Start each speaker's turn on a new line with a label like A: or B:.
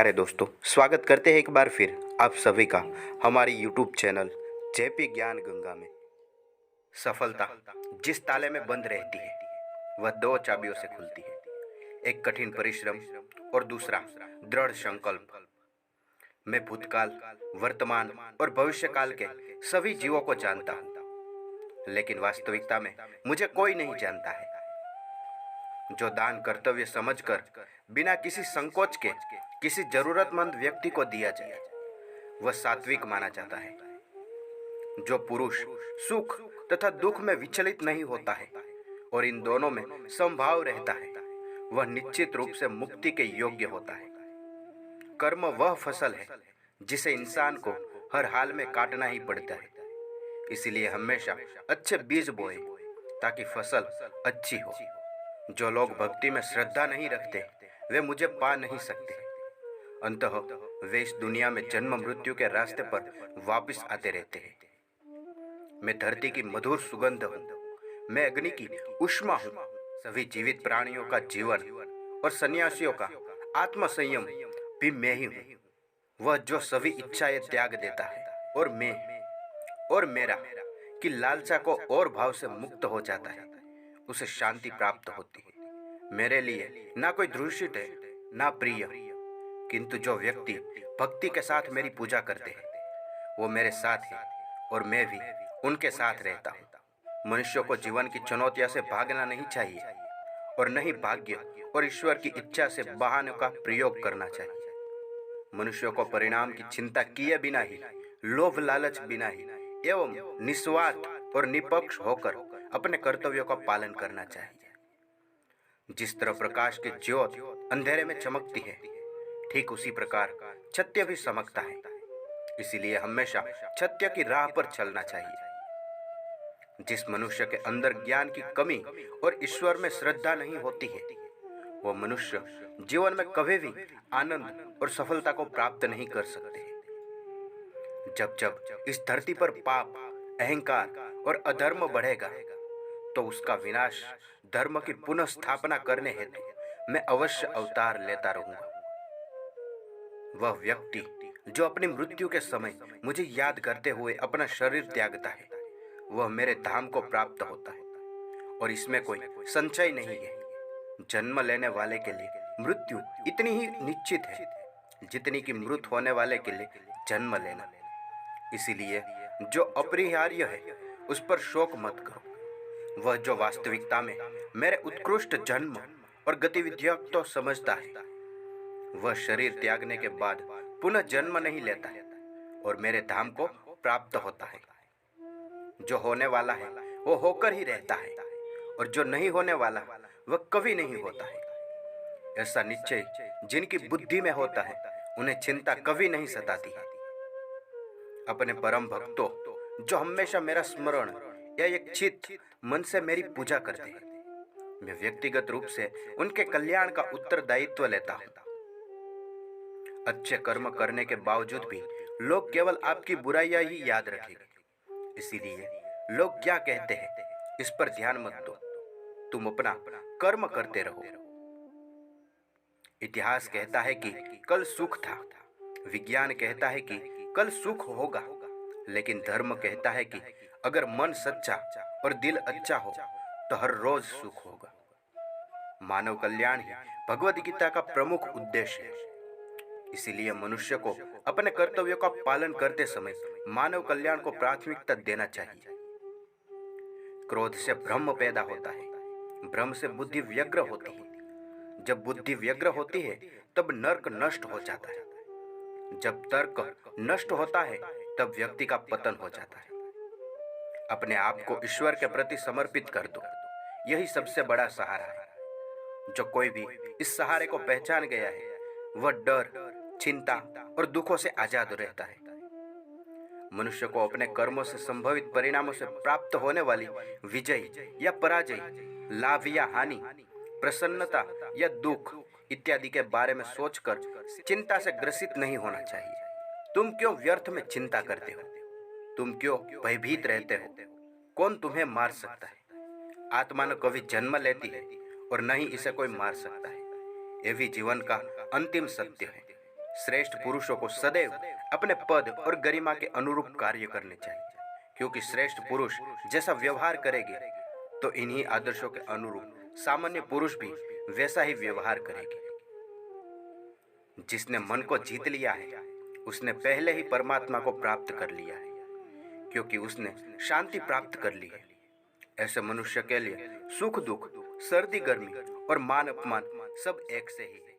A: प्यारे दोस्तों, स्वागत करते हैं एक बार फिर आप सभी का हमारी यूट्यूब चैनल जेपी ज्ञान गंगा में। सफलता जिस ताले में बंद रहती है वह दो चाबियों से खुलती है, एक कठिन परिश्रम और दूसरा दृढ़ संकल्प। मैं भूतकाल, वर्तमान और भविष्य काल के सभी जीवों को जानता हूँ, लेकिन वास्तविकता में मुझे कोई नहीं जानता है। जो दान कर्तव्य समझकर बिना किसी संकोच के किसी जरूरतमंद व्यक्ति को दिया जाए वह सात्विक माना जाता है। जो पुरुष सुख तथा दुख में विचलित नहीं होता है और इन दोनों में समभाव रहता है वह निश्चित रूप से मुक्ति के योग्य होता है। कर्म वह फसल है जिसे इंसान को हर हाल में काटना ही पड़ता है, इसलिए हमेशा अच्छे बीज बोए ताकि फसल अच्छी हो। जो लोग भक्ति में श्रद्धा नहीं रखते वे मुझे पा नहीं सकते। अंततः वे इस दुनिया में जन्म मृत्यु के रास्ते पर वापस आते रहते हैं। मैं धरती की मधुर सुगंध हूँ, मैं अग्नि की ऊष्मा हूँ। सभी जीवित प्राणियों का जीवन और सन्यासियों का आत्म संयम भी मैं ही हूँ। वह जो सभी इच्छाएं त्याग देता है और मेरा की लालसा को और भाव से मुक्त हो जाता है, उसे शांति प्राप्त होती है। मेरे लिए ना कोई दूषित है ना प्रिय, किंतु जो व्यक्ति भक्ति के साथ मेरी पूजा करते हैं वो मेरे साथ है और मैं भी उनके साथ रहता हूँ। मनुष्य को जीवन की चुनौतियों से भागना नहीं चाहिए और न ही भाग्य और ईश्वर की इच्छा से बहानों का प्रयोग करना चाहिए। मनुष्य को परिणाम की चिंता किए बिना ही, लोभ लालच बिना ही एवं निस्वार्थ और निष्पक्ष होकर अपने कर्तव्यों का पालन करना चाहिए। जिस तरह प्रकाश की ज्योत अंधेरे में चमकती है, ठीक उसी प्रकार सत्य भी चमकता है। इसीलिए हमेशा सत्य की राह पर चलना चाहिए। जिस मनुष्य के अंदर ज्ञान की कमी और ईश्वर में श्रद्धा नहीं होती है वह मनुष्य जीवन में कभी भी आनंद और सफलता को प्राप्त नहीं कर सकते। जब जब इस धरती पर पाप, अहंकार और अधर्म बढ़ेगा तो उसका विनाश धर्म की पुनः स्थापना करने हेतु मैं अवश्य अवतार लेता रहूंगा। वह व्यक्ति जो अपनी मृत्यु के समय मुझे याद करते हुए अपना शरीर त्यागता है वह मेरे धाम को प्राप्त होता है, और इसमें कोई संशय नहीं है। जन्म लेने वाले के लिए मृत्यु इतनी ही निश्चित है जितनी कि मृत होने वाले के लिए जन्म लेना। इसीलिए जो अपरिहार्य है उस पर शोक मत करो। वह जो वास्तविकता में मेरे उत्कृष्ट जन्म और गतिविधियों तो समझता है वह शरीर त्यागने के बाद पुनः जन्म नहीं लेता है और मेरे धाम को प्राप्त होता है। जो होने वाला है वो होकर ही रहता है और जो नहीं होने वाला वह कभी नहीं होता है। ऐसा निश्चय जिनकी बुद्धि में होता है उन्हें चिंता कभी नहीं सताती है। अपने परम भक्तों जो हमेशा मेरा स्मरण या एक चित मन से मेरी पूजा करते हैं, मैं व्यक्तिगत रूप से उनके कल्याण का उत्तरदायित्व लेता हूँ। अच्छे कर्म करने के बावजूद भी लोग केवल आपकी बुराइयां ही याद रखेंगे। इसीलिए लोग क्या कहते हैं इस पर ध्यान मत दो, तुम अपना कर्म करते रहो। इतिहास कहता है कि कल सुख था, विज्ञान कहता है कि कल सुख होगा, लेकिन धर्म कहता है कि अगर मन सच्चा और दिल अच्छा हो तो हर रोज सुख होगा। मानव कल्याण ही भगवद गीता का प्रमुख उद्देश्य है। इसीलिए मनुष्य को अपने कर्तव्यों का पालन करते समय मानव कल्याण को प्राथमिकता देना चाहिए। क्रोध से भ्रम पैदा होता है, भ्रम से बुद्धि व्यग्र होती है। जब बुद्धि व्यग्र होती है तब नर्क नष्ट हो जाता है। जब तर्क नष्ट होता है तब व्यक्ति का पतन हो जाता है। अपने आप को ईश्वर के प्रति समर्पित कर दो, यही सबसे बड़ा सहारा है। जो कोई भी इस सहारे को पहचान गया है वह डर, चिंता और दुखों से आजाद रहता है। मनुष्य को अपने कर्मों से संभवित परिणामों से प्राप्त होने वाली विजय या पराजय, लाभ या हानि, प्रसन्नता या दुख इत्यादि के बारे में सोचकर चिंता से ग्रसित नहीं होना चाहिए। तुम क्यों व्यर्थ में चिंता करते हो? तुम क्यों भयभीत रहते हो? कौन तुम्हें मार सकता है? आत्मा न कभी जन्म लेती है और न ही इसे कोई मार सकता है। ये भी जीवन का अंतिम सत्य है। श्रेष्ठ पुरुषों को सदैव अपने पद और गरिमा के अनुरूप कार्य करने चाहिए, क्योंकि श्रेष्ठ पुरुष जैसा व्यवहार करेंगे तो इन्हीं आदर्शों के अनुरूप सामान्य पुरुष भी वैसा ही व्यवहार करेंगे। जिसने मन को जीत लिया है उसने पहले ही परमात्मा को प्राप्त कर लिया है, क्योंकि उसने शांति प्राप्त कर ली है। ऐसे मनुष्य के लिए सुख दुख, सर्दी गर्मी और मान अपमान सब एक से ही है।